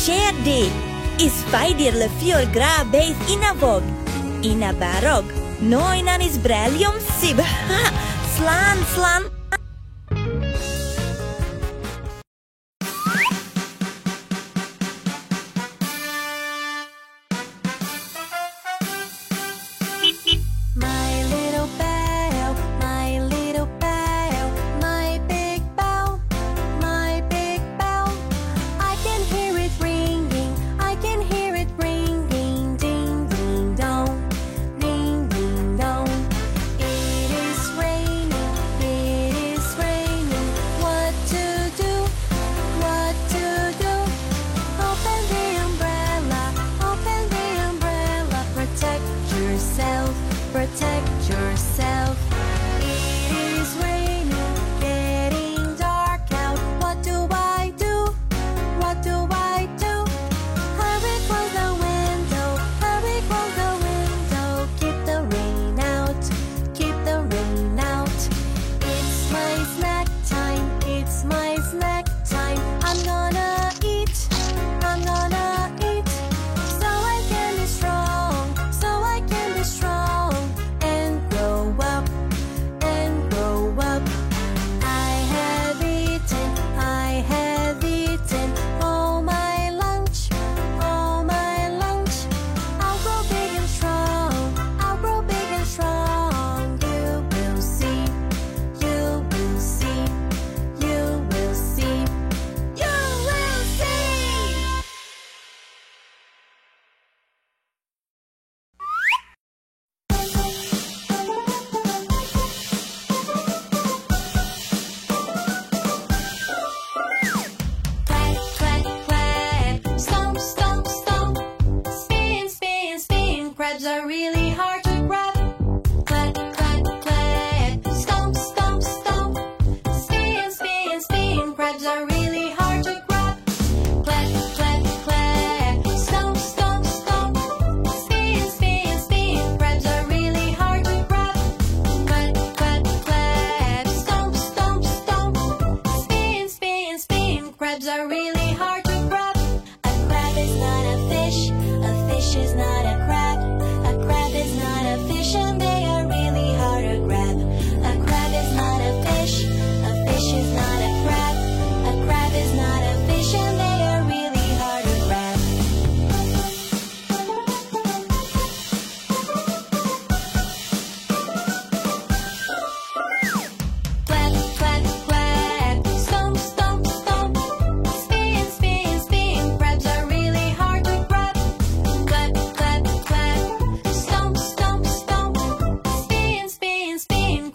Cairde is faidir le fior gra beith inavog. Inabarog, noin an is brelium sib. Slan.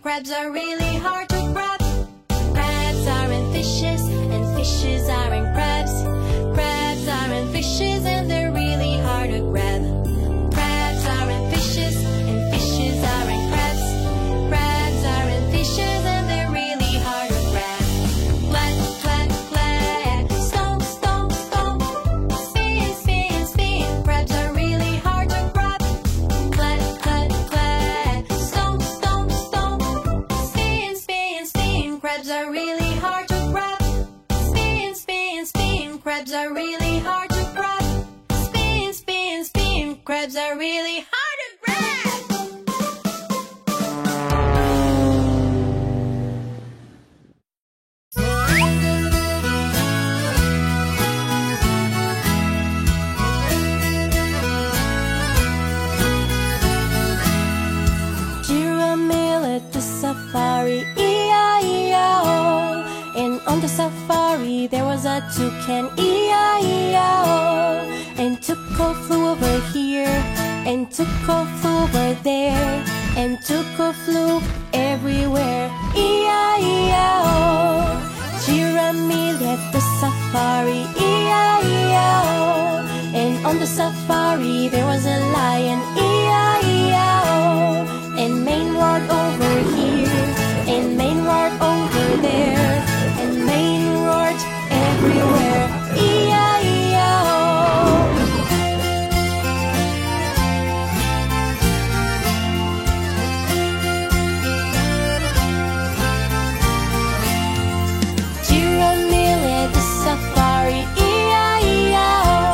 Crabs are really hard to grab. Crabs aren't fishes, and fishes aren't crabs. Crabs aren't fishes, and they're really hard to grab. Crabs aren't fishes, and fishes aren't crabs. Crabs aren't fishes, and they're really hard to grab. Clap, clap, clap, stomp, stomp, stomp. Spin, spin, spin. Crabs are really hard to grab. Clap, clap, clap, stomp, stomp, stomp. Spin, spin, spin. Crabs are really hard to grab. Spin, spin, spin. Crabs are really hard to grab. Spin, spin, spin. Crabs are really hard to grab. Giramille at the safari, E-I-E-I-O. And on the safari there was a toucan, E-I-E-I-O. And Tuco flew over here, and Tuco flew over there, and Tuco flew everywhere, E-I-E-I-O. Giramille at the safari, E-I-E-I-O. And on the safari there was a lion, E-I-E-I-O. And Maine roared over here, and Maine roared over there, and Maine roared everywhere, E-I-E-I-O. Giramille at the safari, E-I-E-I-O.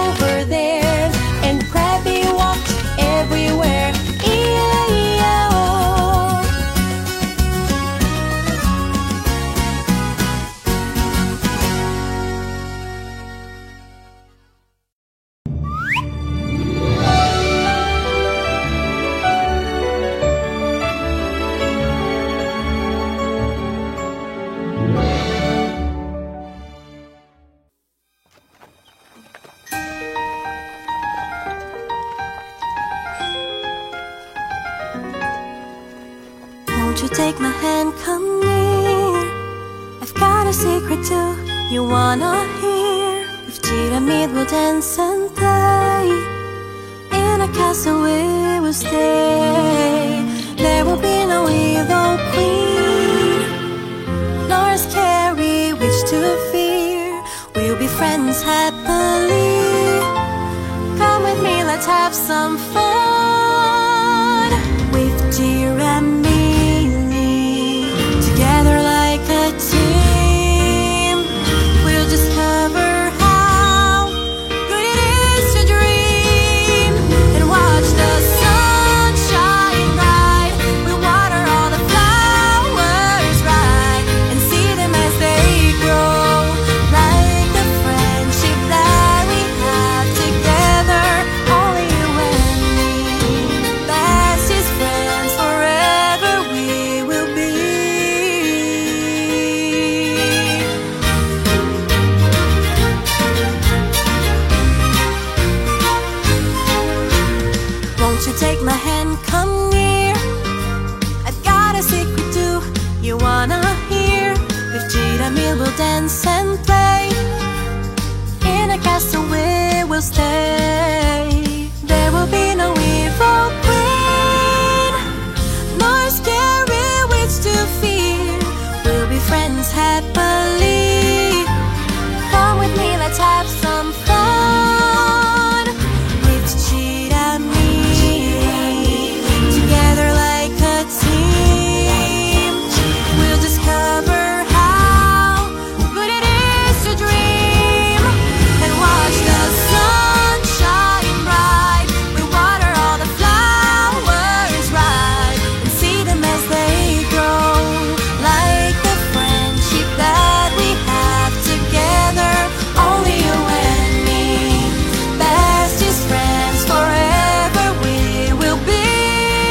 over there, and Krabby walked everywhere. E-I-E-I-O. Won't you take my hand, come near? I've got a secret too, you wanna hear? With Giramille we'll dance and play. In a castle we will stay. There will be no evil queen, nor a scary witch to fear. We'll be friends happily. Come with me, let's have some fun. With Giramille, together like a team, we'll discover how good it is to dream and watch the sun shine bright. We'll water all the flowers right and see them as they grow, like the friendship that we have together. Only you and me, bestest friends forever we will be. Won't you take my hand, come near? I've got a secret too, you wanna hear? With Giramille we'll dance and play. In a castle we will stay. There will be no evil queen, nor a scary witch to fear. We'll be friends happily. Come with me, let's have some fun. With Giramille, together like a team, we'll discover how good it is to dream and watch the sun shine bright. We water all the flowers right and see them as they grow, like the friendship that we have together. Only you and me, bestest friends forever we will be.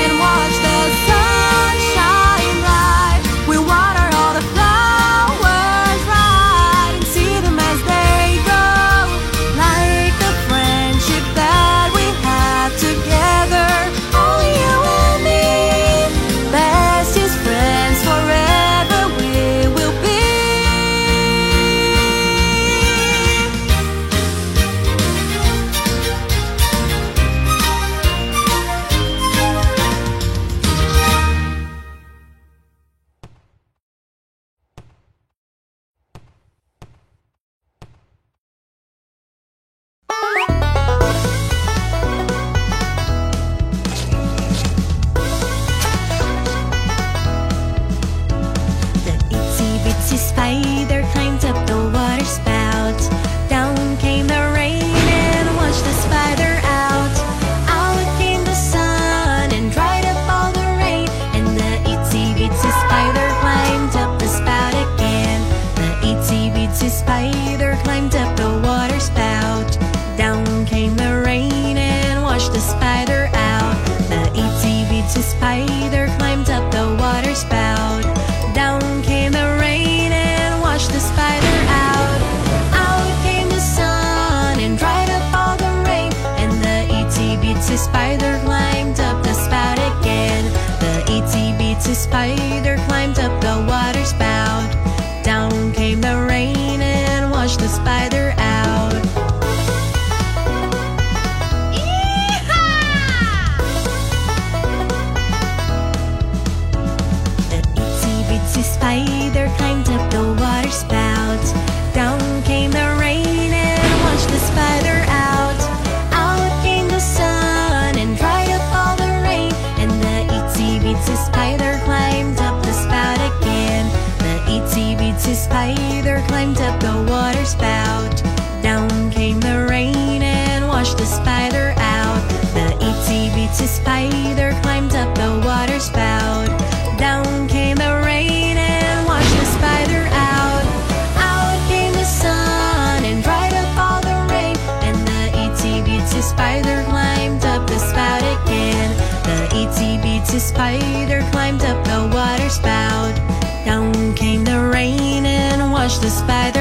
And watch the sun shine bright. We water all the flowers right and see them as they grow, like the friendship that we have together. Only you and me, bestest friends forever we will be. The itsy bitsy spider climbed up the water spout. Down came the rain and washed the spider out. Out came the sun and dried up all the rain. And the itsy bitsy spider climbed up the spout again. The itsy bitsy spider climbed up the water spout. Down came the rain and washed the spider out. The itsy bitsy spider climbed up the water spout. Down came the rain and washed the spider out. Out came the sun and dried up all the rain. And the itsy bitsy spider climbed up the spout again. The itsy bitsy spider climbed up the water spout. Down came the rain and washed the spider out. The itsy bitsy spider climbed up the water spout. Down came the rain and washed the spider out. Out came the sun and dried spider climbed up the spout again. The itsy bitsy spider climbed up the water spout. Down came the rain and washed the spider